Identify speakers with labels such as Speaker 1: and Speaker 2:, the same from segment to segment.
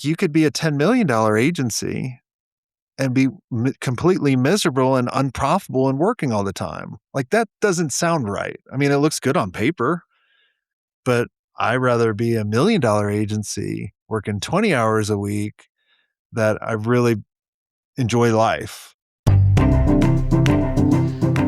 Speaker 1: You could be a $10 million agency and be completely miserable and unprofitable and working all the time. Like, that doesn't sound right. I mean, it looks good on paper, but I'd rather be a $1 million agency working 20 hours a week that I really enjoy life.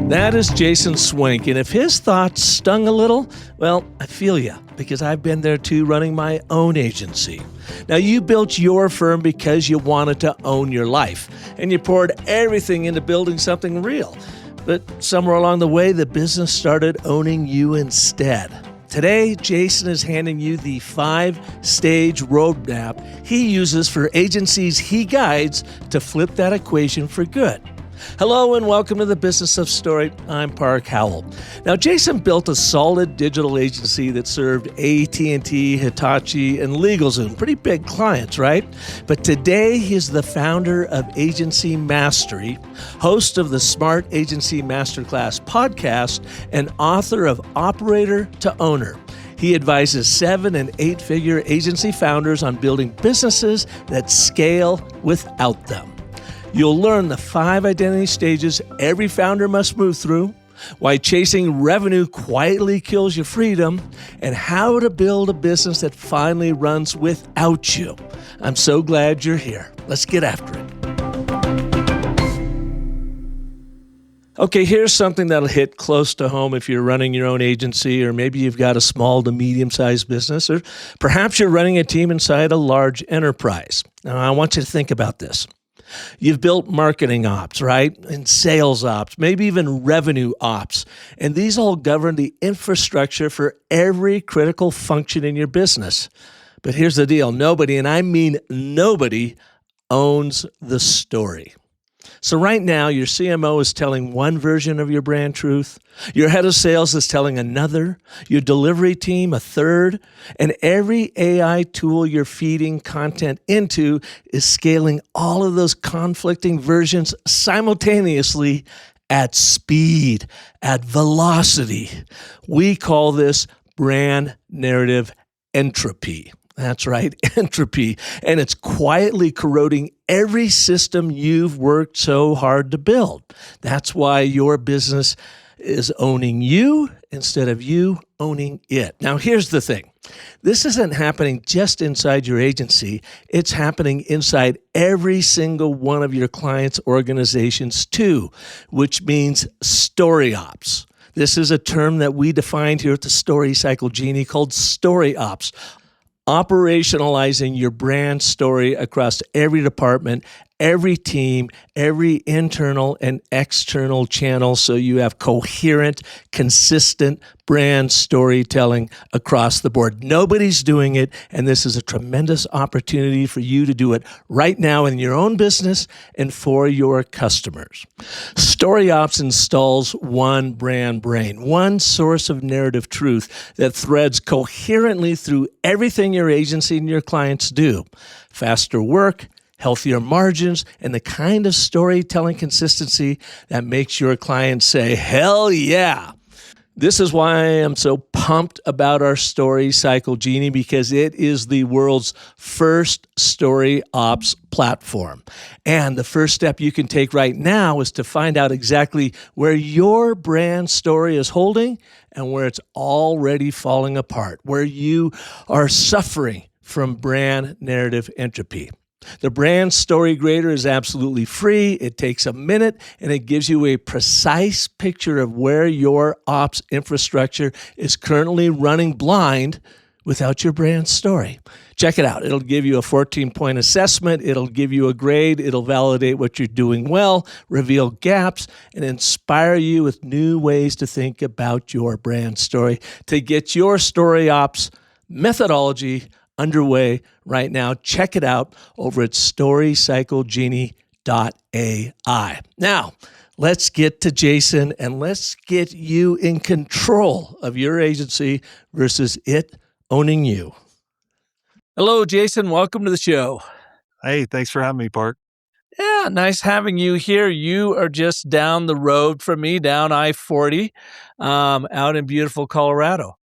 Speaker 2: That is Jason Swenk, and if his thoughts stung a little, well, I feel ya, because I've been there too, running my own agency. Now, you built your firm because you wanted to own your life, and you poured everything into building something real. But somewhere along the way, the business started owning you instead. Today, Jason is handing you the 5-stage roadmap he uses for agencies he guides to flip that equation for good. Hello and welcome to the Business of Story. I'm Park Howell. Now, Jason built a solid digital agency that served AT&T, Hitachi, and LegalZoom. Pretty big clients, right? But today, he's the founder of Agency Mastery, host of the Smart Agency Masterclass podcast, and author of Operator to Owner. He advises 7- and 8-figure agency founders on building businesses that scale without them. You'll learn the 5 identity stages every founder must move through, why chasing revenue quietly kills your freedom, and how to build a business that finally runs without you. I'm so glad you're here. Let's get after it. Okay, here's something that'll hit close to home if you're running your own agency, or maybe you've got a small to medium-sized business, or perhaps you're running a team inside a large enterprise. Now, I want you to think about this. You've built marketing ops, right? And sales ops, maybe even revenue ops. And these all govern the infrastructure for every critical function in your business. But here's the deal. Nobody, and I mean nobody, owns the story. So right now, your CMO is telling one version of your brand truth, your head of sales is telling another, your delivery team a third, and every AI tool you're feeding content into is scaling all of those conflicting versions simultaneously at speed, at velocity. We call this brand narrative entropy. That's right, entropy. And it's quietly corroding every system you've worked so hard to build. That's why your business is owning you instead of you owning it. Now, here's the thing. This isn't happening just inside your agency. It's happening inside every single one of your clients' organizations too, which means story ops. This is a term that we defined here at the Story Cycle Genie called story ops. Operationalizing your brand story across every department, every team, every internal and external channel, so you have coherent, consistent brand storytelling across the board. Nobody's doing it, and this is a tremendous opportunity for you to do it right now in your own business and for your customers. Story Ops installs one brand brain, one source of narrative truth that threads coherently through everything your agency and your clients do. Faster work, healthier margins, and the kind of storytelling consistency that makes your clients say, hell yeah. This is why I am so pumped about our Story Cycle Genie, because it is the world's first story ops platform. And the first step you can take right now is to find out exactly where your brand story is holding and where it's already falling apart, where you are suffering from brand narrative entropy. The Brand Story Grader is absolutely free. It takes a minute, and it gives you a precise picture of where your ops infrastructure is currently running blind without your brand story. Check it out. It'll give you a 14-point assessment. It'll give you a grade. It'll validate what you're doing well, reveal gaps, and inspire you with new ways to think about your brand story to get your story ops methodology underway right now. Check it out over at storycyclegenie.ai. Now, let's get to Jason, and let's get you in control of your agency versus it owning you. Hello, Jason. Welcome to the show.
Speaker 1: Hey, thanks for having me, Park.
Speaker 2: Yeah, nice having you here. You are just down the road from me, down I-40, out in beautiful Colorado.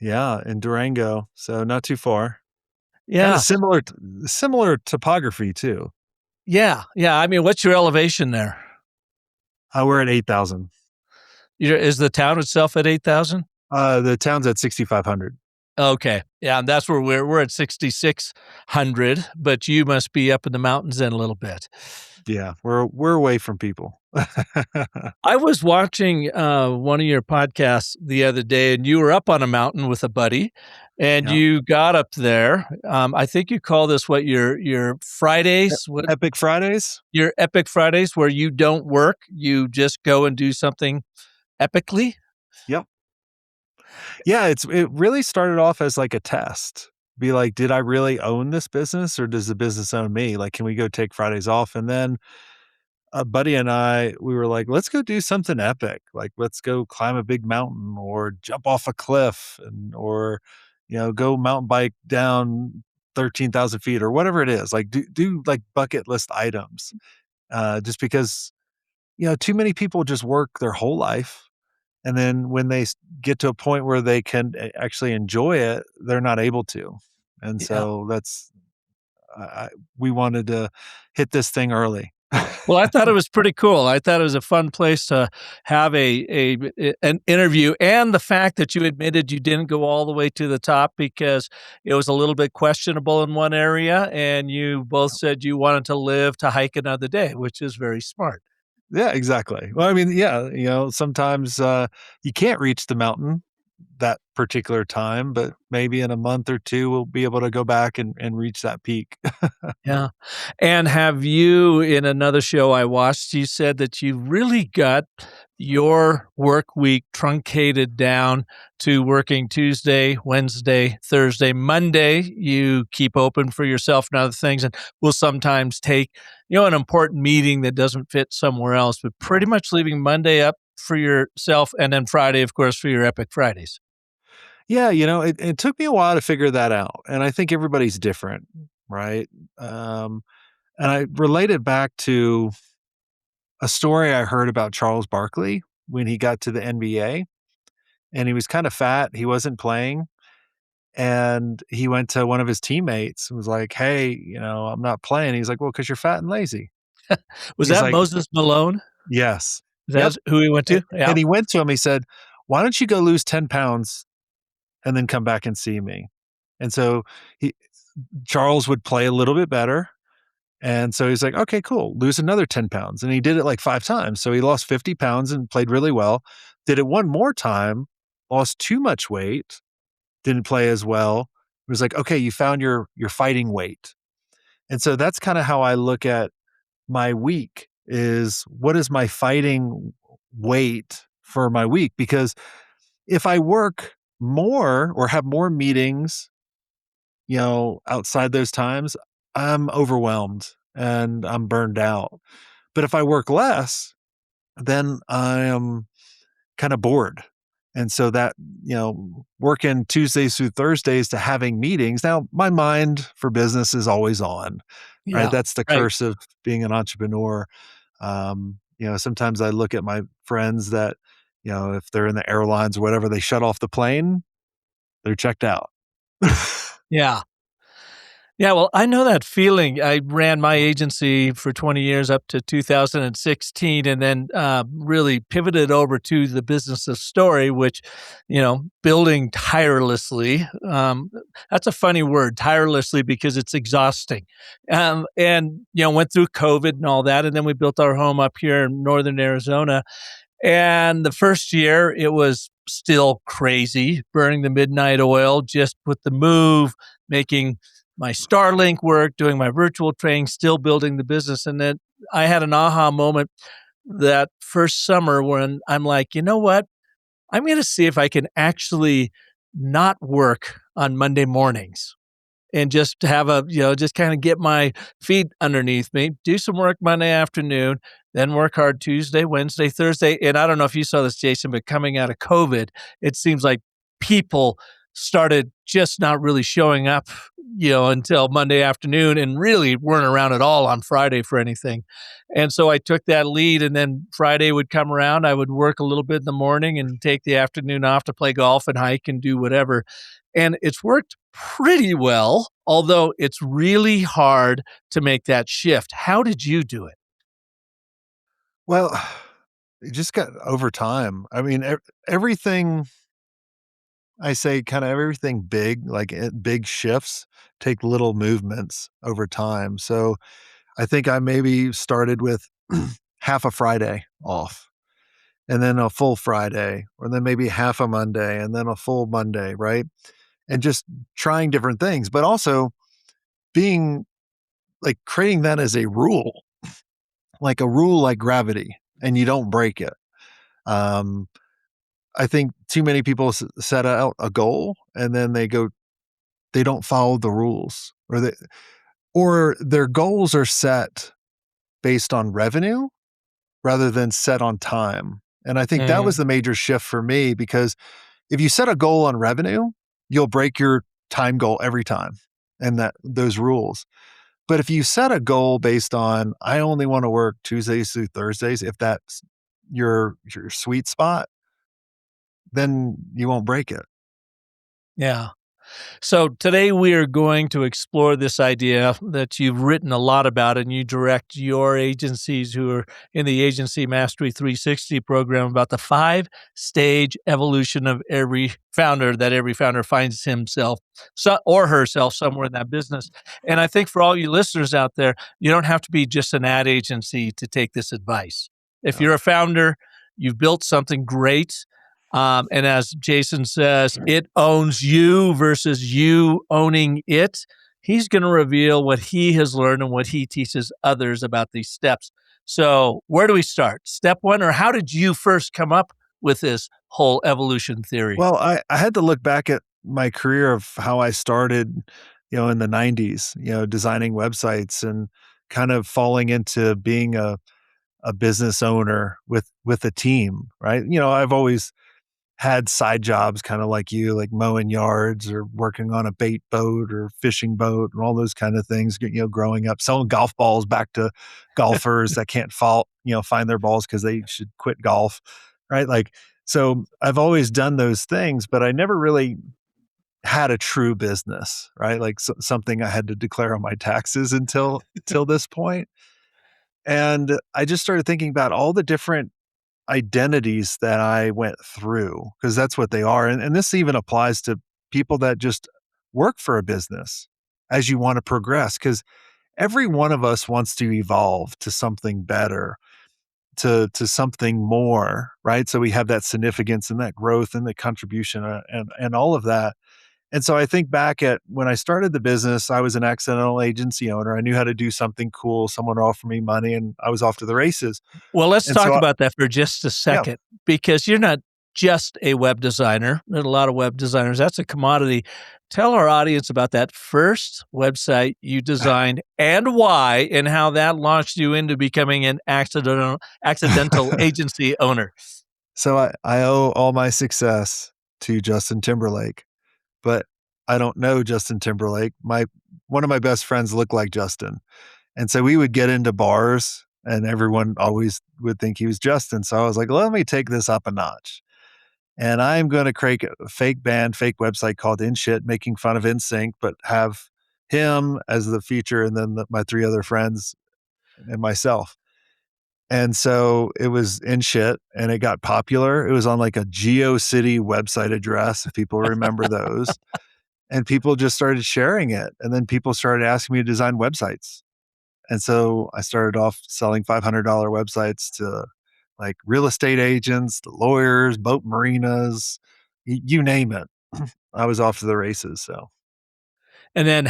Speaker 1: Yeah, in Durango, so not too far. Kind of
Speaker 2: Yeah.
Speaker 1: similar topography too.
Speaker 2: Yeah. Yeah. I mean, what's your elevation there?
Speaker 1: We're at 8,000.
Speaker 2: Is the town itself at 8,000?
Speaker 1: The town's at 6,500.
Speaker 2: Okay. Yeah, and that's where we're at 6,600, but you must be up in the mountains then a little bit.
Speaker 1: Yeah, we're away from people.
Speaker 2: I was watching one of your podcasts the other day, and you were up on a mountain with a buddy, and
Speaker 1: Yeah.
Speaker 2: you got up there. I think you call this what your Fridays, what
Speaker 1: Epic Fridays?
Speaker 2: your epic Fridays, where you don't work, you just go and do something epically.
Speaker 1: Yep. Yeah, it really started off as like a test. Be like, did I really own this business or does the business own me? Like, can we go take Fridays off? And then a buddy and I, we were like, let's go do something epic. Like, let's go climb a big mountain or jump off a cliff or, go mountain bike down 13,000 feet or whatever it is. Like, do like bucket list items. Just because, too many people just work their whole life. And then when they get to a point where they can actually enjoy it, they're not able to. And
Speaker 2: Yeah.
Speaker 1: so we wanted to hit this thing early.
Speaker 2: Well, I thought it was pretty cool. I thought it was a fun place to have an interview, and the fact that you admitted you didn't go all the way to the top because it was a little bit questionable in one area, and you both said you wanted to live to hike another day, which is very smart.
Speaker 1: Yeah, exactly. Well, I mean, yeah, sometimes you can't reach the mountain that particular time, but maybe in a month or two, we'll be able to go back and reach that peak.
Speaker 2: Yeah. And have you, in another show I watched, you said that you really got your work week truncated down to working Tuesday, Wednesday, Thursday, Monday. You keep open for yourself and other things, and will sometimes take, an important meeting that doesn't fit somewhere else, but pretty much leaving Monday up for yourself. And then Friday, of course, for your Epic Fridays.
Speaker 1: Yeah, it took me a while to figure that out. And I think everybody's different, right? Um, and I relate it back to a story I heard about Charles Barkley when he got to the NBA and he was kind of fat. He wasn't playing. And he went to one of his teammates and was like, "Hey, I'm not playing." He's like, "Well, because you're fat and lazy."
Speaker 2: Was
Speaker 1: He's
Speaker 2: that
Speaker 1: like,
Speaker 2: Moses Malone?
Speaker 1: "Yes.
Speaker 2: Is
Speaker 1: Yep."
Speaker 2: that who he went to? Yeah.
Speaker 1: And he went to him, he said, "Why don't you go lose 10 pounds and then come back and see me?" And so he Charles would play a little bit better. And so he's like, "Okay, cool. Lose another 10 pounds." And he did it like 5 times. So he lost 50 pounds and played really well. Did it one more time, lost too much weight, didn't play as well. It was like, "Okay, you found your fighting weight." And so that's kinda how I look at my week is what is my fighting weight for my week? Because if I work more or have more meetings, outside those times, I'm overwhelmed and I'm burned out. But if I work less, then I am kind of bored. And so that, working Tuesdays through Thursdays to having meetings. Now, my mind for business is always on, right?
Speaker 2: Yeah.
Speaker 1: That's the
Speaker 2: Right.
Speaker 1: curse of being an entrepreneur. Sometimes I look at my friends that, if they're in the airlines or whatever, they shut off the plane, they're checked out.
Speaker 2: Yeah. Yeah, well, I know that feeling. I ran my agency for 20 years up to 2016 and then really pivoted over to the business of story, which, building tirelessly. That's a funny word, tirelessly, because it's exhausting. And, went through COVID and all that. And then we built our home up here in northern Arizona. And the first year, it was still crazy, burning the midnight oil just with the move, making my Starlink work, doing my virtual training, still building the business. And then I had an aha moment that first summer when I'm like, you know what? I'm going to see if I can actually not work on Monday mornings and just have just kind of get my feet underneath me, do some work Monday afternoon, then work hard Tuesday, Wednesday, Thursday. And I don't know if you saw this, Jason, but coming out of COVID, it seems like people started just not really showing up, until Monday afternoon and really weren't around at all on Friday for anything. And so I took that lead, and then Friday would come around. I would work a little bit in the morning and take the afternoon off to play golf and hike and do whatever. And it's worked pretty well although it's really hard to make that shift. How did you do it?
Speaker 1: Well, it just got over time. I mean, everything I say, kind of everything big, like big shifts, take little movements over time. So I think I maybe started with half a Friday off, and then a full Friday, or then maybe half a Monday, and then a full Monday, right? And just trying different things, but also being like creating that as a rule like gravity, and you don't break it. Um, I think too many people set out a goal and then they don't follow the rules, or their goals are set based on revenue rather than set on time. And I think that was
Speaker 2: Mhm.
Speaker 1: the major shift for me, because if you set a goal on revenue, you'll break your time goal every time and that those rules. But if you set a goal based on, I only want to work Tuesdays through Thursdays, if that's your sweet spot, then you won't break it.
Speaker 2: Yeah. So today we are going to explore this idea that you've written a lot about, and you direct your agencies who are in the Agency Mastery 360 program about the 5-stage evolution of every founder finds himself or herself somewhere in that business. And I think for all you listeners out there, you don't have to be just an ad agency to take this advice. If
Speaker 1: Yeah.
Speaker 2: you're a founder, you've built something great, and as Jason says, it owns you versus you owning it. He's going to reveal what he has learned and what he teaches others about these steps. So, where do we start? Step one, or how did you first come up with this whole evolution theory?
Speaker 1: Well, I had to look back at my career of how I started, in the 90s, designing websites and kind of falling into being a business owner with a team, right? I've always had side jobs kind of like you, like mowing yards or working on a bait boat or fishing boat and all those kind of things, growing up, selling golf balls back to golfers that can't find their balls because they should quit golf, right? Like, so I've always done those things, but I never really had a true business, right? Like something I had to declare on my taxes until till this point. And I just started thinking about all the different identities that I went through, because that's what they are. And this even applies to people that just work for a business as you want to progress, because every one of us wants to evolve to something better, to something more, right? So we have that significance and that growth and the contribution, and all of that. And so I think back at when I started the business, I was an accidental agency owner. I knew how to do something cool. Someone offered me money and I was off to the races.
Speaker 2: Well, let's
Speaker 1: And
Speaker 2: talk
Speaker 1: so,
Speaker 2: about that for just a
Speaker 1: yeah.
Speaker 2: second, because you're not just a web designer. There's a lot of web designers. That's a commodity. Tell our audience about that first website you designed and why, and how that launched you into becoming an accidental agency owner.
Speaker 1: So I owe all my success to Justin Timberlake, but I don't know Justin Timberlake. My One of my best friends looked like Justin. And so we would get into bars and everyone always would think he was Justin. So I was like, let me take this up a notch. And I'm going to create a fake band, fake website called In Shit, making fun of NSYNC, but have him as the feature and then my three other friends and myself. And so it was In Shit and it got popular. It was on like a GeoCity website address, if people remember those. And people just started sharing it. And then people started asking me to design websites. And so I started off selling $500 websites to like real estate agents, the lawyers, boat marinas, you name it. I was off to the races. So,
Speaker 2: And then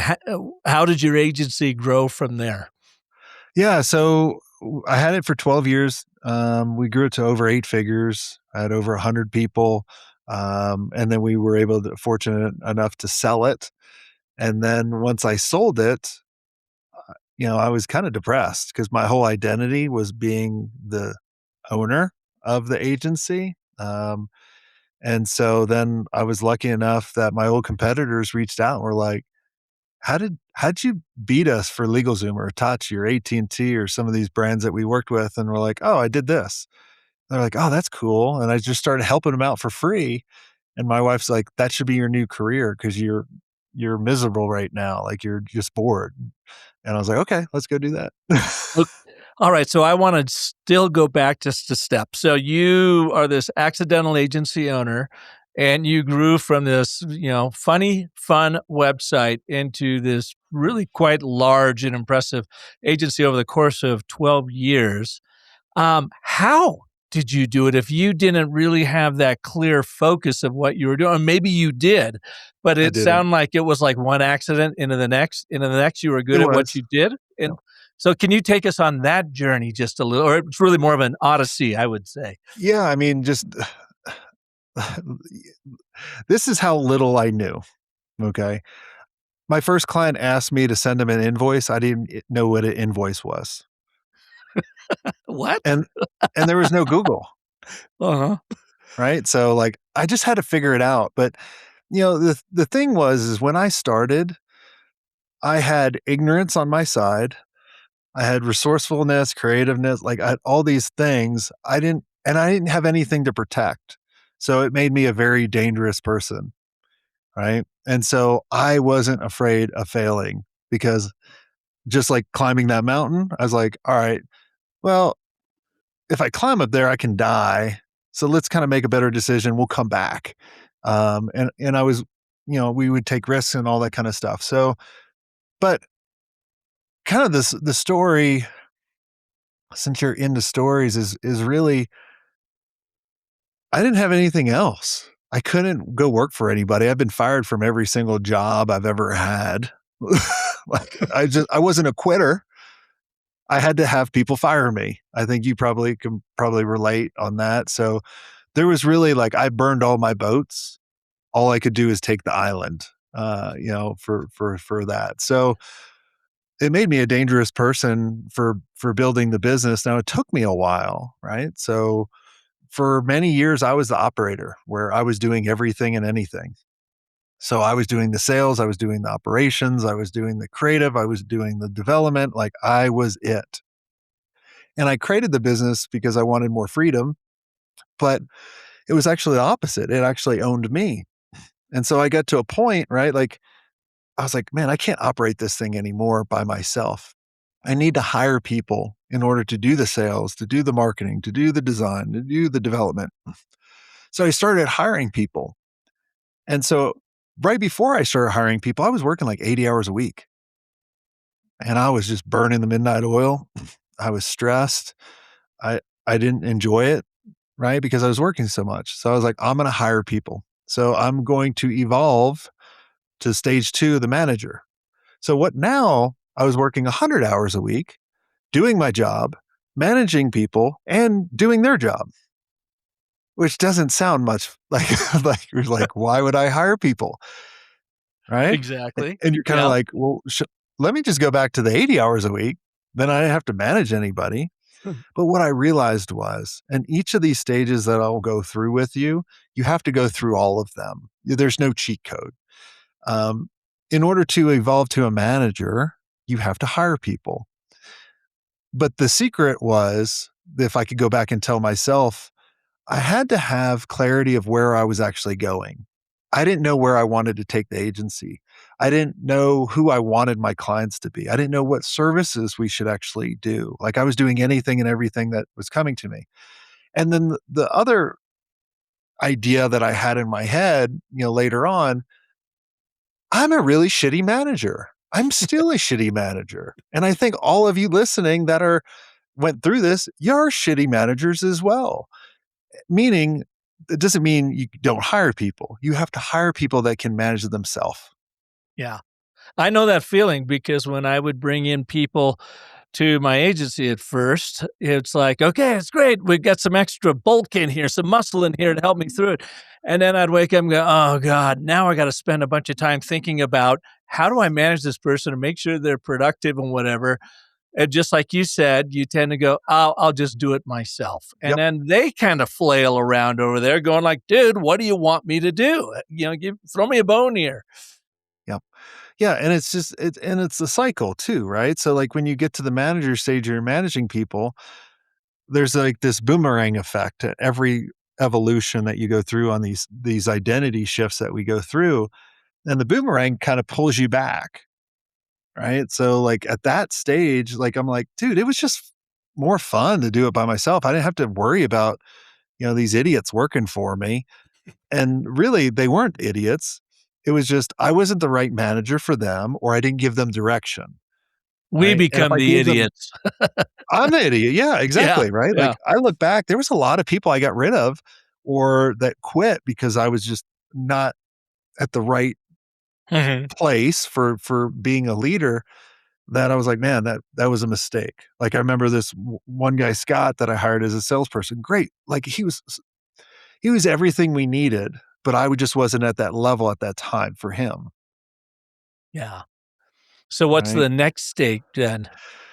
Speaker 2: how did your agency grow from there?
Speaker 1: yeah. So I had it for 12 years. We grew it to over 8 figures. I had over 100 people. And then we were fortunate enough to sell it. And then once I sold it, I was kind of depressed because my whole identity was being the owner of the agency. And so then I was lucky enough that my old competitors reached out and were like, how'd you beat us for LegalZoom or Hitachi or AT&T or some of these brands that we worked with?" And we're like, "Oh, I did this." They're like, "Oh, that's cool." And I just started helping them out for free. And my wife's like, "That should be your new career because you're miserable right now. Like you're just bored." And I was like, "Okay, let's go do that."
Speaker 3: Look, all right, so I wanna still go back just a step. So you are this accidental agency owner, and you grew from this, funny, fun website into this really quite large and impressive agency over the course of 12 years. How did you do it if you didn't really have that clear focus of what you were doing? Or maybe you did, but
Speaker 1: I
Speaker 3: it
Speaker 1: didn't.
Speaker 3: sounded like it was like one accident into the next, you were
Speaker 1: It
Speaker 3: good at what
Speaker 1: was.
Speaker 3: you did? And so can you take us on that journey just a little, or it's really more of an odyssey, I would say?
Speaker 1: Yeah, I mean, just this is how little I knew, okay? My first client asked me to send him an invoice. I didn't know what an invoice was.
Speaker 3: What?
Speaker 1: And there was no Google,
Speaker 3: Uh-huh.
Speaker 1: right? So, like, I just had to figure it out, but, the thing was is when I started, I had ignorance on my side. I had resourcefulness, creativeness, like, I had all these things. I didn't have anything to protect. So, it made me a very dangerous person, right? And so, I wasn't afraid of failing because just like climbing that mountain, I was like, "All right, well, if I climb up there, I can die. So let's kind of make a better decision. We'll come back." And I was, we would take risks and all that kind of stuff. So, but kind of the story, since you're into stories, is really I didn't have anything else. I couldn't go work for anybody. I've been fired from every single job I've ever had. Like I wasn't a quitter. I had to have people fire me. I think you probably can probably relate on that. So there was really like I burned all my boats. All I could do is take the island, for that. So it made me a dangerous person for building the business. Now it took me a while, right? So for many years I was the operator where I was doing everything and anything. So I was doing the sales, I was doing the operations, I was doing the creative, I was doing the development, like I was it. And I created the business because I wanted more freedom, but it was actually the opposite. It actually owned me. And so I got to a point, right? Like I was like, man, I can't operate this thing anymore by myself. I need to hire people in order to do the sales, to do the marketing, to do the design, to do the development. So I started hiring people. And so right before I started hiring people, I was working like 80 hours a week and I was just burning the midnight oil. I was stressed. I didn't enjoy it, right? Because I was working so much. So I was like, I'm going to hire people. So I'm going to evolve to stage 2, the manager. So what now? I was working 100 hours a week, doing my job, managing people, and doing their job, which doesn't sound much like like why would I hire people, right? And,
Speaker 3: Exactly.
Speaker 1: and you're kind of
Speaker 3: Yeah.
Speaker 1: like, well, let me just go back to the 80 hours a week. Then I didn't have to manage anybody. But what I realized was, in each of these stages that I'll go through with you, you have to go through all of them. There's no cheat code. Um, in order to evolve to a manager, you have to hire people. But the secret was, if I could go back and tell myself, I had to have clarity of where I was actually going. I didn't know where I wanted to take the agency. I didn't know who I wanted my clients to be. I didn't know what services we should actually do. Like I was doing anything and everything that was coming to me. And then the other idea that I had in my head, later on, I'm a really shitty manager. I'm still a shitty manager. And I think all of you listening that went through this, you're shitty managers as well. Meaning, it doesn't mean you don't hire people. You have to hire people that can manage themselves.
Speaker 3: Yeah. I know that feeling because when I would bring in people to my agency at first, it's like, okay, it's great. We've got some extra bulk in here, some muscle in here to help me through it. And then I'd wake up and go, oh God, now I got to spend a bunch of time thinking about how do I manage this person and make sure they're productive and whatever. And just like you said, you tend to go, I'll just do it myself. And
Speaker 1: Yep.
Speaker 3: then they kind of flail around over there going like, dude, what do you want me to do? Throw me a bone here.
Speaker 1: Yep. Yeah. And it's just, it's a cycle too, right? So, like, when you get to the manager stage, you're managing people, there's like this boomerang effect at every evolution that you go through on these identity shifts that we go through. and the boomerang kind of pulls you back, right? So like at that stage, like I'm like, dude, it was just more fun to do it by myself. I didn't have to worry about, these idiots working for me. And really, they weren't idiots. It was just I wasn't the right manager for them, or I didn't give them direction,
Speaker 3: We
Speaker 1: right? And if
Speaker 3: become
Speaker 1: I
Speaker 3: the
Speaker 1: gave them
Speaker 3: idiots.
Speaker 1: I'm the idiot. Yeah,
Speaker 3: Yeah,
Speaker 1: exactly, right?
Speaker 3: yeah.
Speaker 1: Like, I look back, there was a lot of people I got rid of or that quit because I was just not at the right
Speaker 3: Mhm.
Speaker 1: place for being a leader that I was like, "Man, that was a mistake." Like, I remember this one guy, Scott, that I hired as a salesperson. Great. Like, he was everything we needed, but I just wasn't at that level at that time for him,
Speaker 3: Yeah. So what's
Speaker 1: right?
Speaker 3: the next stage then?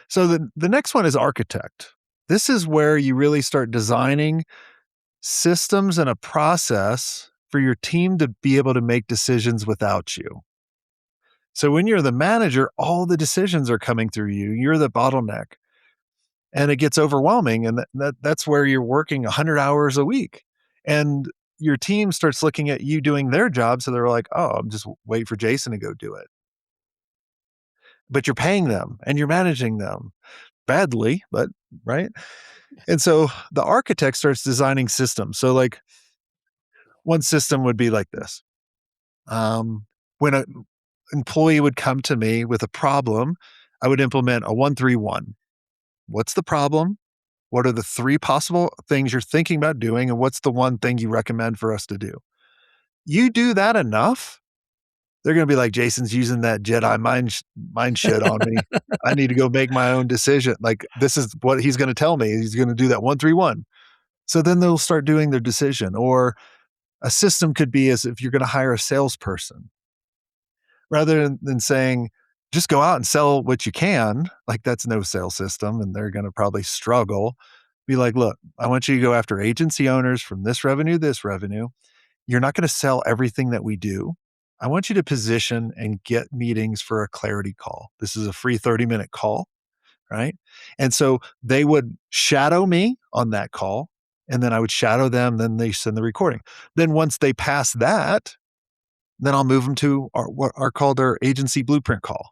Speaker 1: So the next one is architect. This is where you really start designing systems and a process for your team to be able to make decisions without you. So when you're the manager, all the decisions are coming through you. You're the bottleneck, and it gets overwhelming. And that's where you're working 100 hours a week, and your team starts looking at you doing their job. So they're like, "Oh, I'm just wait for Jason to go do it." But you're paying them and you're managing them badly, but right. And so the architect starts designing systems. So like one system would be like this. When an employee would come to me with a problem, I would implement a 1-3-1. What's the problem? What are the three possible things you're thinking about doing? And what's the one thing you recommend for us to do? You do that enough, they're going to be like, Jason's using that Jedi mind shit on me. I need to go make my own decision. Like, this is what he's going to tell me. He's going to do that 1-3-1. So then they'll start doing their decision. Or a system could be as if you're going to hire a salesperson rather than saying, just go out and sell what you can. Like, that's no sales system. And they're going to probably struggle. Be like, look, I want you to go after agency owners from this revenue, this revenue. You're not going to sell everything that we do. I want you to position and get meetings for a clarity call. This is a free 30-minute call, right? And so they would shadow me on that call, and then I would shadow them, then they send the recording. Then once they pass that, then I'll move them to what are called our agency blueprint call,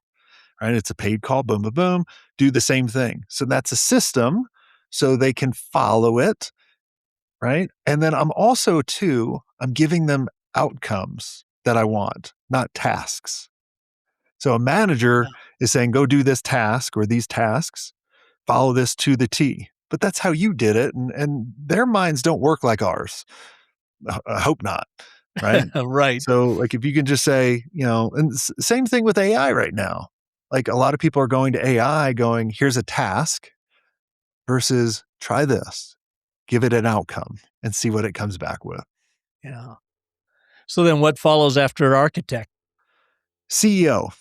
Speaker 1: right? It's a paid call, boom, boom, boom, do the same thing. So that's a system so they can follow it, right? And then I'm giving them outcomes that I want, not tasks. So a manager is saying, go do this task or these tasks, follow this to the T. But that's how you did it. And their minds don't work like ours. I hope not. Right.
Speaker 3: Right.
Speaker 1: So, like, if you can just say, and same thing with AI right now. Like, a lot of people are going to AI going, here's a task versus try this, give it an outcome and see what it comes back with.
Speaker 3: Yeah. So then what follows after architect?
Speaker 1: CEO.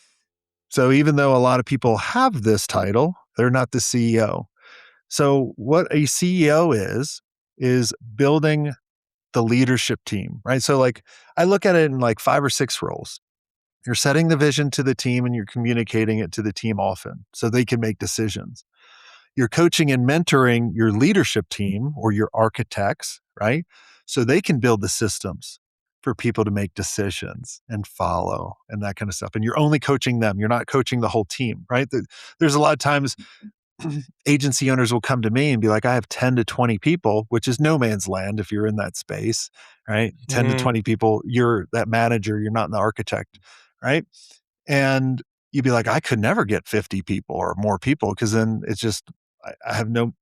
Speaker 1: So even though a lot of people have this title, they're not the CEO. So what a CEO is building the leadership team, right? So like I look at it in like 5 or 6 roles. You're setting the vision to the team and you're communicating it to the team often so they can make decisions. You're coaching and mentoring your leadership team or your architects, right? So they can build the systems for people to make decisions and follow and that kind of stuff. And you're only coaching them. You're not coaching the whole team, right? There's a lot of times agency owners will come to me and be like, I have 10 to 20 people, which is no man's land if you're in that space, right? 10 to
Speaker 3: Mhm.
Speaker 1: 20 people, you're that manager, you're not the architect, right? And you'd be like, I could never get 50 people or more people because then it's just, I have no,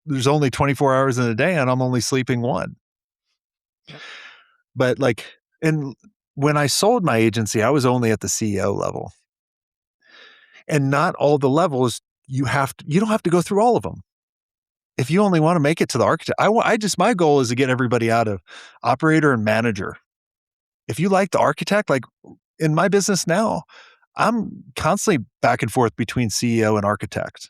Speaker 1: there's only 24 hours in a day and I'm only sleeping one.
Speaker 3: Yep.
Speaker 1: But like, and when I sold my agency, I was only at the CEO level and not all the levels you don't have to go through all of them. If you only want to make it to the architect, my goal is to get everybody out of operator and manager. If you like the architect, like in my business now, I'm constantly back and forth between CEO and architect.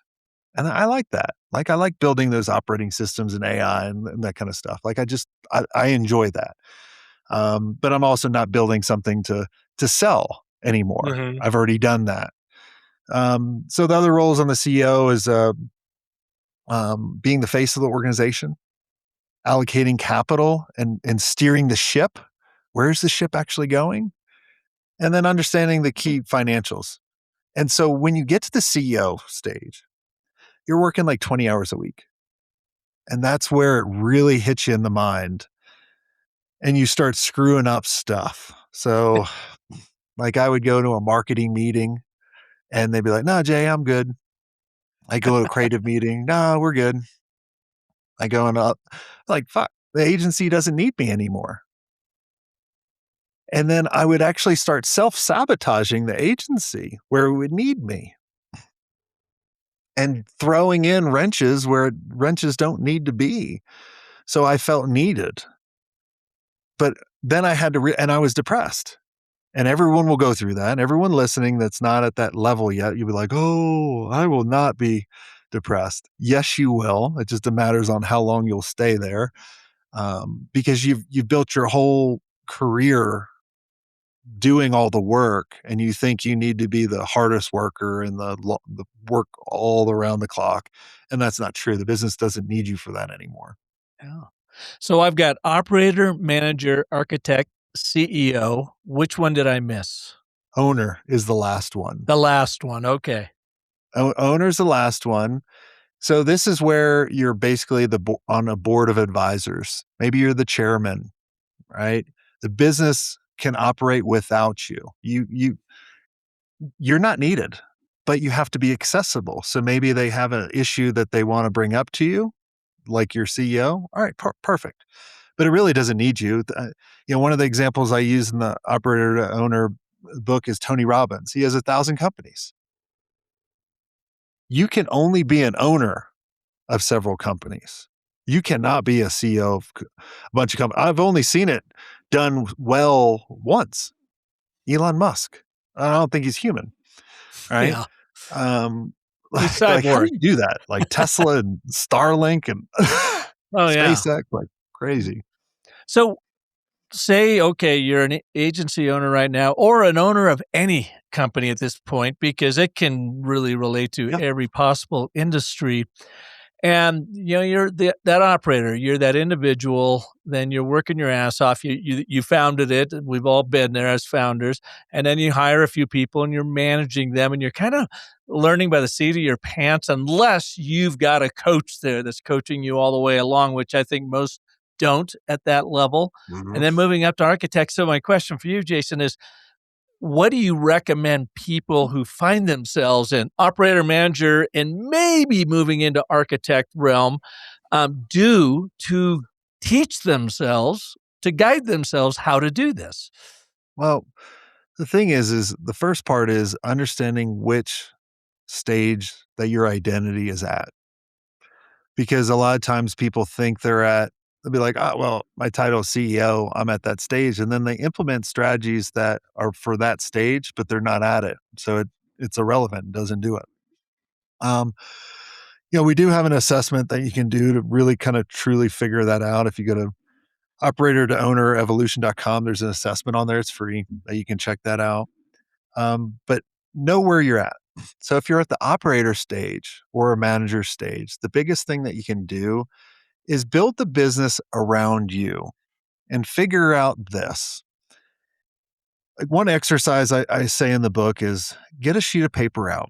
Speaker 1: And I like that. Like I like building those operating systems and AI and that kind of stuff. Like I enjoy that. But I'm also not building something to sell anymore.
Speaker 3: Mhm.
Speaker 1: I've already done that. So the other roles on the CEO is being the face of the organization, allocating capital and steering the ship. Where's the ship actually going? and then understanding the key financials. And so when you get to the CEO stage, you're working like 20 hours a week. And that's where it really hits you in the mind and you start screwing up stuff. So, like, I would go to a marketing meeting and they'd be like, "No, Jay, I'm good." I go to a creative meeting. "No, we're good." I go in up, like, fuck, the agency doesn't need me anymore. And then I would actually start self-sabotaging the agency where it would need me and throwing in wrenches where wrenches don't need to be. So I felt needed. But then I had to and I was depressed. And everyone will go through that. And everyone listening that's not at that level yet, you'll be like, "Oh, I will not be depressed." Yes, you will. It just matters on how long you'll stay there, because you've built your whole career doing all the work, and you think you need to be the hardest worker and the work all around the clock, and that's not true. The business doesn't need you for that anymore.
Speaker 3: Yeah. So I've got operator, manager, architect, CEO. Which one did I miss?
Speaker 1: Owner is the last one.
Speaker 3: The last one. Okay.
Speaker 1: Owner's the last one. So this is where you're basically on a board of advisors. Maybe you're the chairman, right? The business can operate without you. You're not needed, but you have to be accessible. So maybe they have an issue that they want to bring up to you, like your CEO. All right, perfect. But it really doesn't need you. One of the examples I use in the operator to owner book is Tony Robbins. He has 1,000 companies. You can only be an owner of several companies. You cannot be a CEO of a bunch of companies. I've only seen it done well once. Elon Musk. I don't think he's human, right?
Speaker 3: Yeah.
Speaker 1: Um,
Speaker 3: He's
Speaker 1: like, how do
Speaker 3: cyborg.
Speaker 1: you do that? Like Tesla and Starlink and
Speaker 3: Oh, yeah.
Speaker 1: SpaceX, like crazy.
Speaker 3: So say, okay, you're an agency owner right now or an owner of any company at this point, because it can really relate to
Speaker 1: Yeah.
Speaker 3: every possible industry. And you're that operator, you're that individual, then you're working your ass off. You founded it. We've all been there as founders. And then you hire a few people and you're managing them and you're kind of learning by the seat of your pants, unless you've got a coach there that's coaching you all the way along, which I think most don't at that level.
Speaker 1: Mhm.
Speaker 3: And then moving up to architects. So my question for you, Jason, is what do you recommend people who find themselves in operator manager and maybe moving into architect realm do to teach themselves, to guide themselves how to do this?
Speaker 1: Well, the thing is the first part is understanding which stage that your identity is at. Because a lot of times people think they'll be like, "Oh, well, my title is CEO, I'm at that stage." And then they implement strategies that are for that stage, but they're not at it. So it's irrelevant, doesn't do it. Um, we do have an assessment that you can do to really kind of truly figure that out. If you go to operator to owner evolution.com, there's an assessment on there. It's free that you can check that out. But know where you're at. So if you're at the operator stage or a manager stage, the biggest thing that you can do is build the business around you and figure out this. Like one exercise I say in the book is get a sheet of paper out,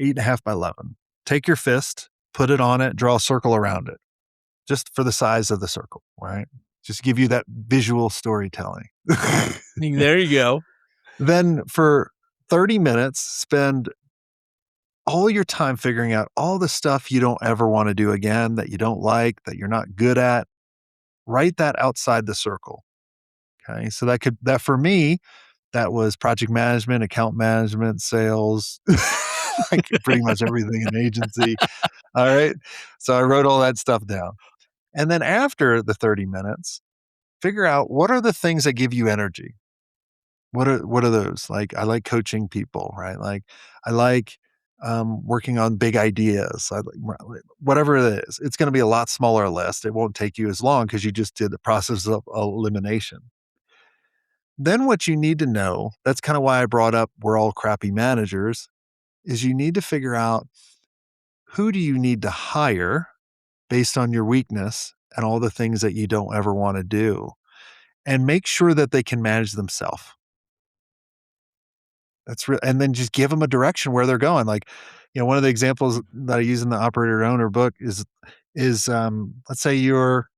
Speaker 1: 8.5 by 11. Take your fist, put it on it, draw a circle around it, just for the size of the circle, right? Just give you that visual storytelling.
Speaker 3: There you go.
Speaker 1: Then for 30 minutes, spend all your time figuring out all the stuff you don't ever want to do again, that you don't like, that you're not good at. Write that outside the circle. Okay. So that for me, that was project management, account management, sales, like pretty much everything in agency. All right. So I wrote all that stuff down. And then after the 30 minutes, figure out what are the things that give you energy. What are those? Like I like coaching people, right? Like I like working on big ideas. Whatever it is, it's going to be a lot smaller list. It won't take you as long because you just did the process of elimination. Then what you need to know, that's kind of why I brought up we're all crappy managers, is you need to figure out who do you need to hire based on your weakness and all the things that you don't ever want to do, and make sure that they can manage themselves. And then just give them a direction where they're going. Like, one of the examples that I use in the operator owner book is let's say you're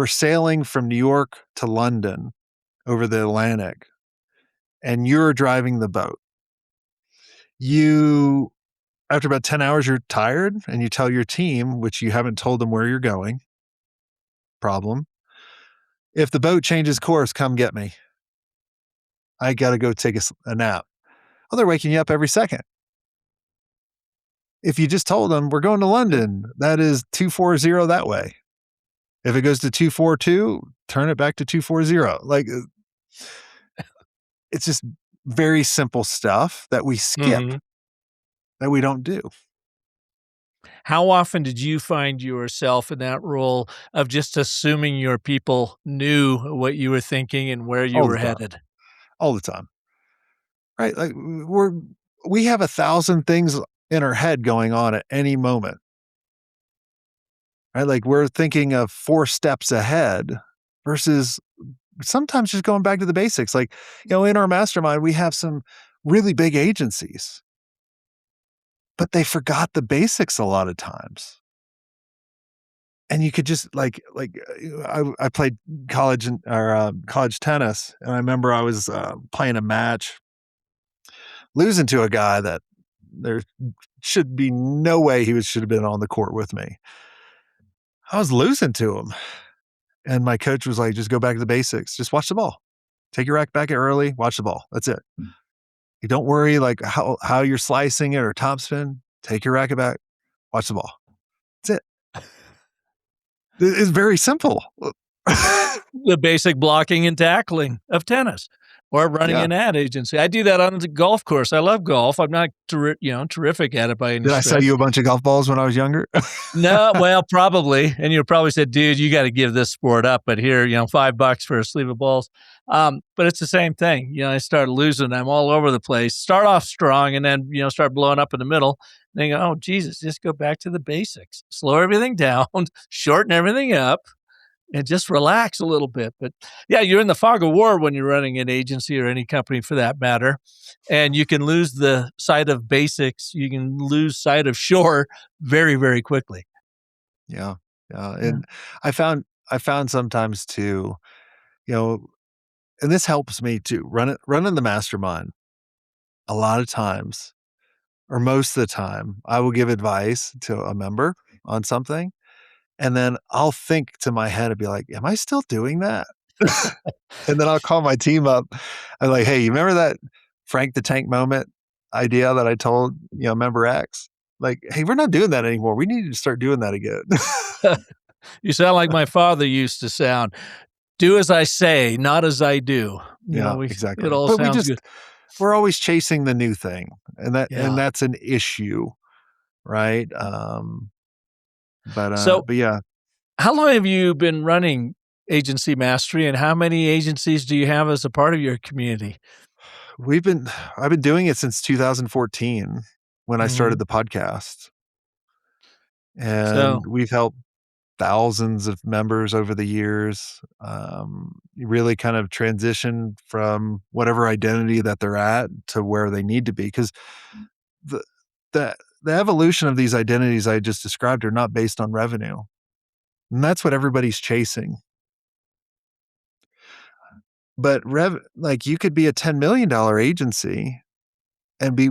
Speaker 1: sailing from New York to London over the Atlantic and you're driving the boat. You After about 10 hours, you're tired and you tell your team, which you haven't told them where you're going. Problem. If the boat changes course, come get me. I got to go take a nap. Oh, they're waking you up every second. If you just told them we're going to London, that is 240 that way. If it goes to 242, turn it back to 240. Like, it's just very simple stuff that we skip,
Speaker 3: Mhm.
Speaker 1: that we don't do.
Speaker 3: How often did you find yourself in that role of just assuming your people knew what you were thinking and where you
Speaker 1: All
Speaker 3: were
Speaker 1: the time.
Speaker 3: headed?
Speaker 1: All the time. Right? Like, we have 1,000 things in our head going on at any moment. Right? Like, we're thinking of 4 steps ahead versus sometimes just going back to the basics. Like, in our mastermind, we have some really big agencies, but they forgot the basics a lot of times. And you could just I played college tennis, and I remember I was playing a match, losing to a guy that there should be no way should have been on the court with me. I was losing to him, and my coach was like, "Just go back to the basics. Just watch the ball. Take your racket back early. Watch the ball. That's it. You don't worry like how you're slicing it or topspin. Take your racket back. Watch the ball. That's it. It's very simple."
Speaker 3: The basic blocking and tackling of tennis or running
Speaker 1: Yeah.
Speaker 3: an ad agency. I do that on the golf course. I love golf. I'm not terrific at it by any
Speaker 1: Did I sell
Speaker 3: stretch.
Speaker 1: you a bunch of golf balls when I was younger?
Speaker 3: No, well, probably. And you probably said, dude, you got to give this sport up. But here, $5 for a sleeve of balls. But it's the same thing. I start losing. I'm all over the place. Start off strong and then, start blowing up in the middle. And then go, oh, Jesus, just go back to the basics. Slow everything down, shorten everything up, and just relax a little bit. But yeah, you're in the fog of war when you're running an agency or any company for that matter. And you can lose the sight of basics. You can lose sight of shore very, very quickly.
Speaker 1: Yeah. Yeah.
Speaker 3: Yeah.
Speaker 1: And I found sometimes too, you know, and this helps me too, running the mastermind. A lot of times, or most of the time, I will give advice to a member on something. And then I'll think to my head and be like, am I still doing that? And then I'll call my team up. I'm like, hey, you remember that Frank the Tank moment idea that I told, member X? Like, hey, we're not doing that anymore. We need to start doing that again.
Speaker 3: You sound like my father used to sound. Do as I say, not as I do.
Speaker 1: Yeah,
Speaker 3: It
Speaker 1: exactly.
Speaker 3: all
Speaker 1: But
Speaker 3: sounds good.
Speaker 1: we're always chasing the new thing. And
Speaker 3: Yeah.
Speaker 1: that's an issue, right?
Speaker 3: So
Speaker 1: But yeah,
Speaker 3: how long have you been running Agency Mastery and how many agencies do you have as a part of your community?
Speaker 1: I've been doing it since 2014 when I started
Speaker 3: Mhm.
Speaker 1: the podcast.
Speaker 3: So
Speaker 1: And we've helped thousands of members over the years, really kind of transition from whatever identity that they're at to where they need to be. Because the the evolution of these identities I just described are not based on revenue, and that's what everybody's chasing. But like, you could be a $10 million agency and be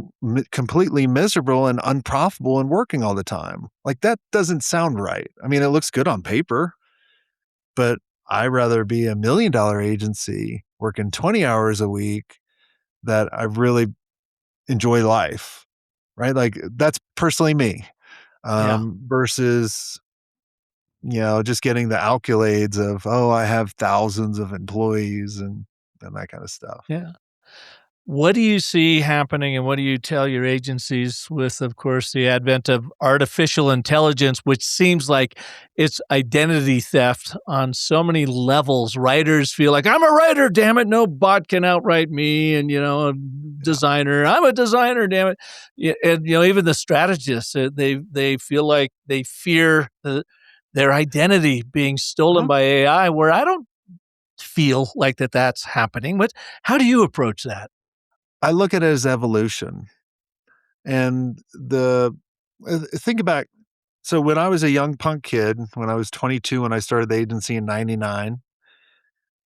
Speaker 1: completely miserable and unprofitable and working all the time. Like, that doesn't sound right. I mean, it looks good on paper, but I'd rather be $1 million agency working 20 hours a week that I really enjoy life, right? Like, that's personally me,
Speaker 3: yeah.
Speaker 1: versus, just getting the accolades of, oh, I have thousands of employees and that kind of stuff.
Speaker 3: Yeah. What do you see happening and what do you tell your agencies with, of course, the advent of artificial intelligence, which seems like it's identity theft on so many levels? Writers feel like, I'm a writer, damn it. No bot can outwrite me. And, a
Speaker 1: Yeah.
Speaker 3: designer, I'm a designer, damn it. Yeah, and, even the strategists, they feel like they fear their identity being stolen
Speaker 1: Mhm.
Speaker 3: by AI, where I don't feel like that's happening. But how do you approach that?
Speaker 1: I look at it as evolution. And think about, so when I was a young punk kid, when I was 22, when I started the agency in 99,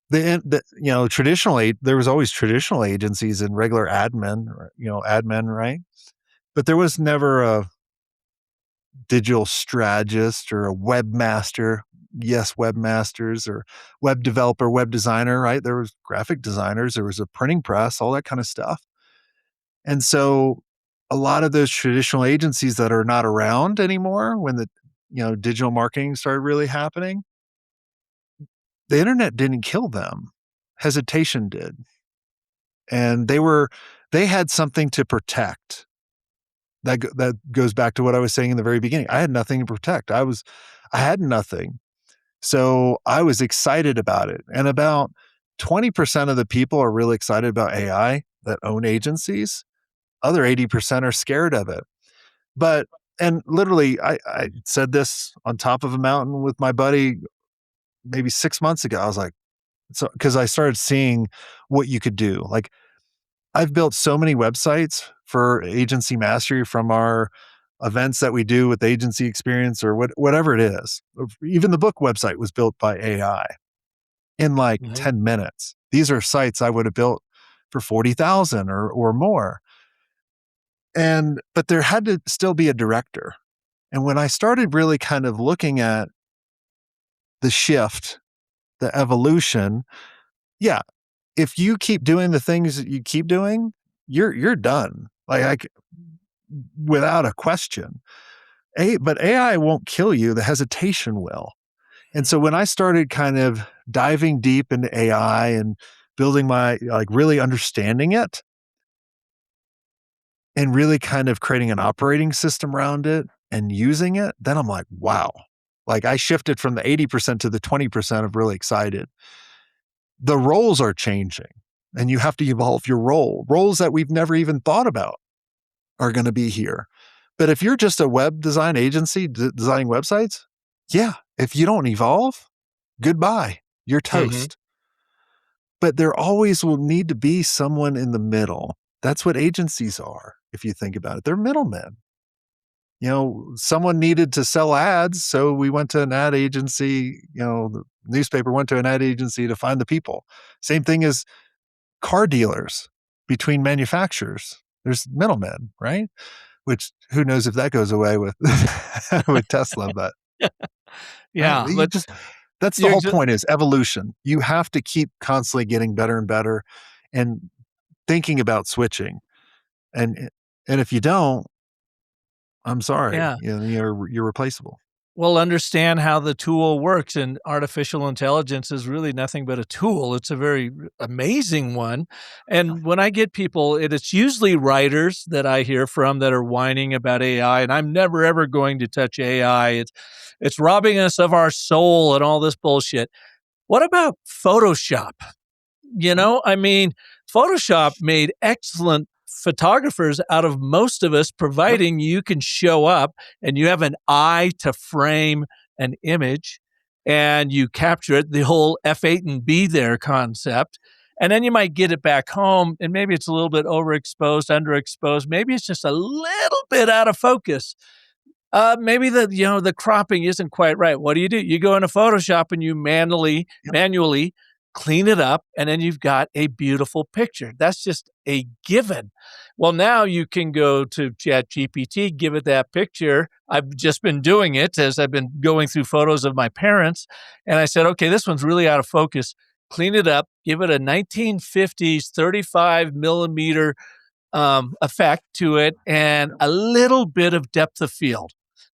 Speaker 1: there was always traditional agencies and regular admin, right? But there was never a digital strategist or a webmaster. Yes, webmasters or web developer, web designer, right? There was graphic designers, there was a printing press, all that kind of stuff. And so a lot of those traditional agencies that are not around anymore when the digital marketing started really happening, the internet didn't kill them. Hesitation did. And they had something to protect. That goes back to what I was saying in the very beginning. I had nothing to protect. I had nothing. So I was excited about it. And about 20% of the people are really excited about AI that own agencies. Other 80% are scared of it. But and literally, I said this on top of a mountain with my buddy maybe 6 months ago. I was like, so because I started seeing what you could do. Like I've built so many websites for agency mastery from our events that we do with agency experience or whatever it is. Even the book website was built by AI in like
Speaker 3: Mhm.
Speaker 1: 10 minutes. These are sites I would have built for 40,000 or more. But there had to still be a director. And when I started really kind of looking at the shift, the evolution, yeah, if you keep doing the things that you keep doing, you're done. Without a question. But AI won't kill you, the hesitation will. And so when I started kind of diving deep into AI and building really understanding it and really kind of creating an operating system around it and using it, then I'm like, wow. Like I shifted from the 80% to the 20% of really excited. The roles are changing and you have to evolve your role. Roles that we've never even thought about are going to be here. But if you're just a web design agency designing websites, yeah, if you don't evolve, goodbye, you're
Speaker 3: Mhm.
Speaker 1: toast. But there always will need to be someone in the middle. That's what agencies are, if you think about it. They're middlemen. Someone needed to sell ads, so we went to an ad agency, the newspaper went to an ad agency to find the people. Same thing as car dealers between manufacturers. There's middlemen, right? Which who knows if that goes away with with Tesla, but right,
Speaker 3: Yeah,
Speaker 1: you
Speaker 3: but
Speaker 1: just that's the
Speaker 3: you're
Speaker 1: whole
Speaker 3: exa
Speaker 1: point is evolution. You have to keep constantly getting better and better and thinking about switching. And and if you don't, I'm sorry,
Speaker 3: yeah.
Speaker 1: you're replaceable.
Speaker 3: Well, understand how the tool works, and artificial intelligence is really nothing but a tool. It's a very amazing one. And when I get people, it's usually writers that I hear from that are whining about AI, and I'm never ever going to touch AI. It's robbing us of our soul and all this bullshit. What about Photoshop? I mean, Photoshop made excellent photographers out of most of us,
Speaker 1: Yep.
Speaker 3: providing you can show up and you have an eye to frame an image and you capture it, the whole F8 and be there concept. And then you might get it back home and maybe it's a little bit overexposed, underexposed. Maybe it's just a little bit out of focus. Maybe the cropping isn't quite right. What do? You go into Photoshop and you
Speaker 1: Yep.
Speaker 3: manually clean it up, and then you've got a beautiful picture. That's just a given. Well, now you can go to ChatGPT, give it that picture. I've just been doing it as I've been going through photos of my parents, and I said, okay, this one's really out of focus. Clean it up, give it a 1950s 35 millimeter effect to it, and
Speaker 1: Yep.
Speaker 3: a little bit of depth of field,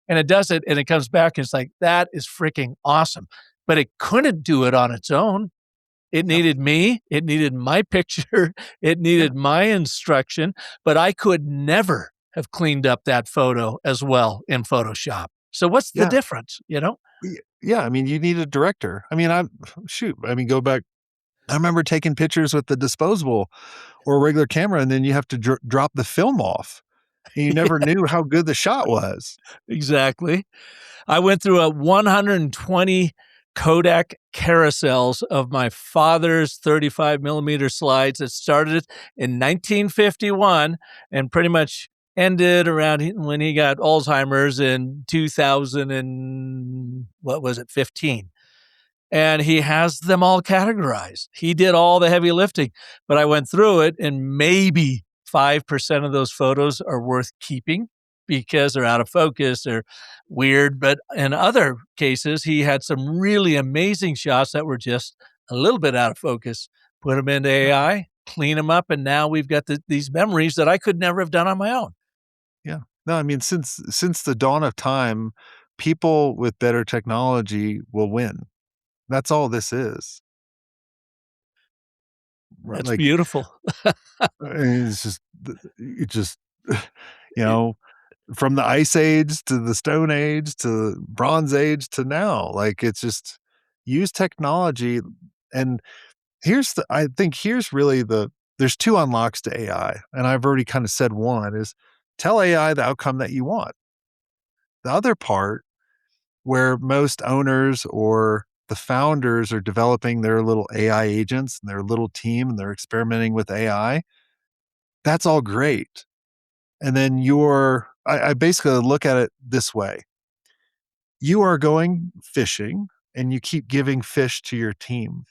Speaker 3: and it does it and it comes back and it's like, that is freaking awesome. But it couldn't do it on its own. It
Speaker 1: Yep.
Speaker 3: needed me, it needed my picture, it
Speaker 1: Yeah.
Speaker 3: needed my instruction, but I could never have cleaned up that photo as well in Photoshop. So what's the
Speaker 1: Yeah.
Speaker 3: difference?
Speaker 1: Yeah. I mean, you need a director. I mean, go back. I remember taking pictures with the disposable or a regular camera, and then you have to drop the film off. And you never knew how good the shot was.
Speaker 3: Exactly. I went through a 120 Kodak carousels of my father's 35 millimeter slides that started in 1951 and pretty much ended around when he got Alzheimer's in 2000 and what was it, 15. And he has them all categorized. He did all the heavy lifting, but I went through it and maybe 5% of those photos are worth keeping because they're out of focus or weird. But in other cases, he had some really amazing shots that were just a little bit out of focus. Put them into AI, clean them up, and now we've got these memories that I could never have done on my own.
Speaker 1: Yeah. No, I mean, since the dawn of time, people with better technology will win. That's all this is. Right,
Speaker 3: That's
Speaker 1: like,
Speaker 3: beautiful.
Speaker 1: it's just it just, you know, from the Ice Age to the Stone Age to Bronze Age to now, like, it's just use technology. And I think here's really there's 2 unlocks to AI, and I've already kinda said one is tell AI the outcome that you want. The other part where most owners or the founders are developing their little AI agents and their little team and they're experimenting with AI, that's all great. And then I basically look at it this way. You are going fishing and you keep giving fish to your team.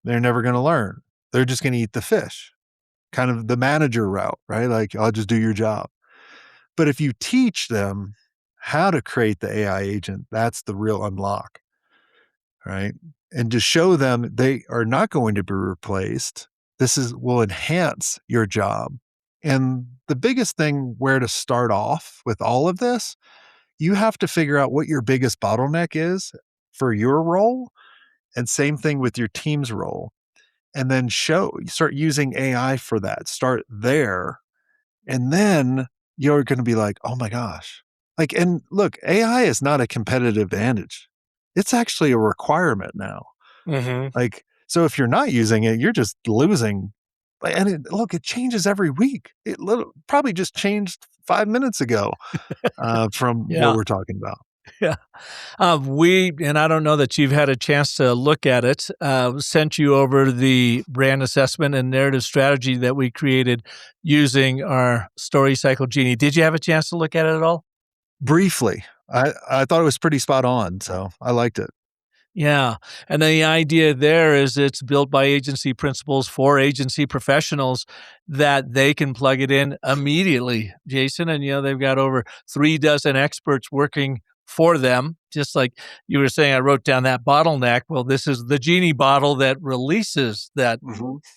Speaker 1: They're never going to learn. They're just going to eat the fish, kind of the manager route, right? Like, I'll just do your job. But if you teach them how to create the AI agent, that's the real unlock, right? And to show them they are not going to be replaced. Will enhance your job. And the biggest thing where to start off with all of this, you have to figure out what your biggest bottleneck is for your role, and same thing with your team's role. And then start using AI for that. Start there. And then you're going to be like, oh my gosh. Like, and look, AI is not a competitive advantage. It's actually a requirement now.
Speaker 3: Mm-hmm.
Speaker 1: Like, so if you're not using it, you're just losing. And look, it changes every week. Probably just changed 5 minutes ago from what
Speaker 3: Yeah.
Speaker 1: we're talking about.
Speaker 3: Yeah. And I don't know that you've had a chance to look at it, sent you over the brand assessment and narrative strategy that we created using our Story Cycle Genie. Did you have a chance to look at it at all?
Speaker 1: Briefly, I thought it was pretty spot on, so I liked it.
Speaker 3: Yeah. And the idea there is it's built by agency principals for agency professionals that they can plug it in immediately, Jason. And, they've got over 3 dozen experts working for them. Just like you were saying, I wrote down that bottleneck. Well, this is the Genie bottle that releases that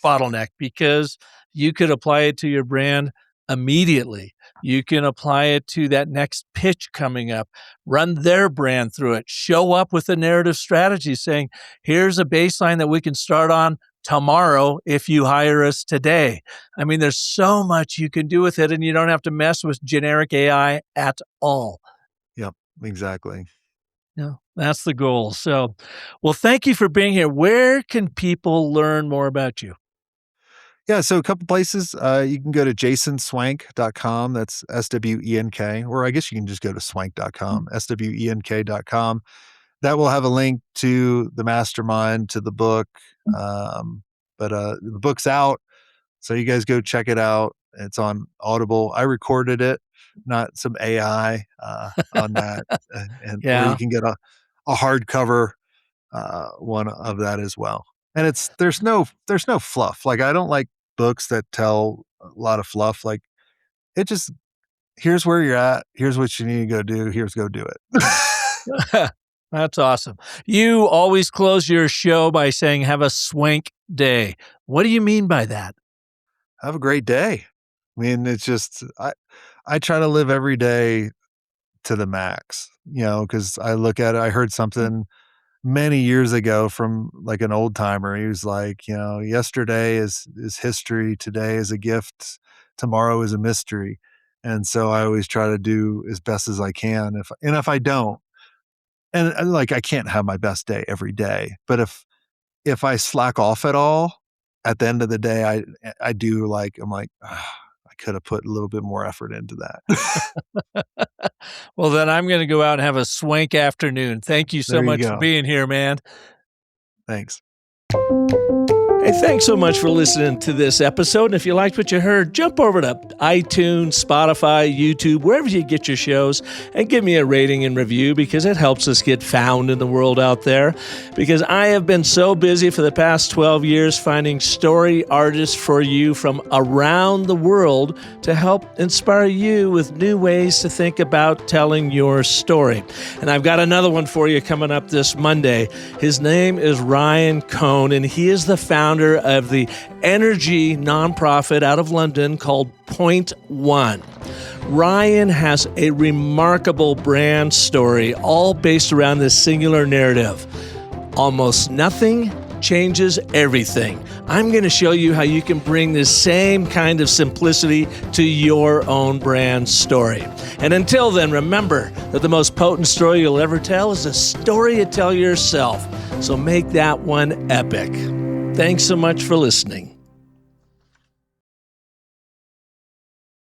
Speaker 3: bottleneck because you could apply it to your brand immediately. You can apply it to that next pitch coming up, run their brand through it, show up with a narrative strategy saying, here's a baseline that we can start on tomorrow if you hire us today. I mean, there's so much you can do with it, and you don't have to mess with generic AI at all.
Speaker 1: Yep, exactly.
Speaker 3: Yeah, that's the goal. So, well, thank you for being here. Where can people learn more about you?
Speaker 1: Yeah, so a couple places. You can go to jasonswenk.com. That's SWENK, or I guess you can just go to swenk.com, SWENK.com. That will have a link to the mastermind, to the book. But the book's out, so you guys go check it out. It's on Audible. I recorded it, not some AI on that, or you
Speaker 3: Yeah.
Speaker 1: can get a hardcover one of that as well. And there's no fluff. Like, I don't like books that tell a lot of fluff. Like, it just here's where you're at. Here's what you need to go do. Here's go do it.
Speaker 3: That's awesome. You always close your show by saying, have a swank day. What do you mean by that?
Speaker 1: Have a great day. I mean, it's just I try to live every day to the max, because I look at it. I heard something many years ago from like an old timer. He was like, yesterday is history, today is a gift, tomorrow is a mystery. And so I always try to do as best as I can. If I don't, and like, I can't have my best day every day, but if I slack off at all, at the end of the day, I'm like, "Ah, I could have put a little bit more effort into that."
Speaker 3: Well, then I'm going to go out and have a Swenk afternoon. Thank you so
Speaker 1: There you
Speaker 3: much for
Speaker 1: go.
Speaker 3: being here, man.
Speaker 1: Thanks.
Speaker 2: Hey, thanks so much for listening to this episode. And if you liked what you heard, jump over to iTunes, Spotify, YouTube, wherever you get your shows, and give me a rating and review because it helps us get found in the world out there. Because I have been so busy for the past 12 years finding story artists for you from around the world to help inspire you with new ways to think about telling your story. And I've got another one for you coming up this Monday. His name is Ryan Cohn, and he is the founder of the energy nonprofit out of London called Point One. Ryan has a remarkable brand story, all based around this singular narrative. Almost nothing changes everything. I'm going to show you how you can bring this same kind of simplicity to your own brand story. And until then, remember that the most potent story you'll ever tell is a story you tell yourself. So make that one epic. Thanks so much for listening.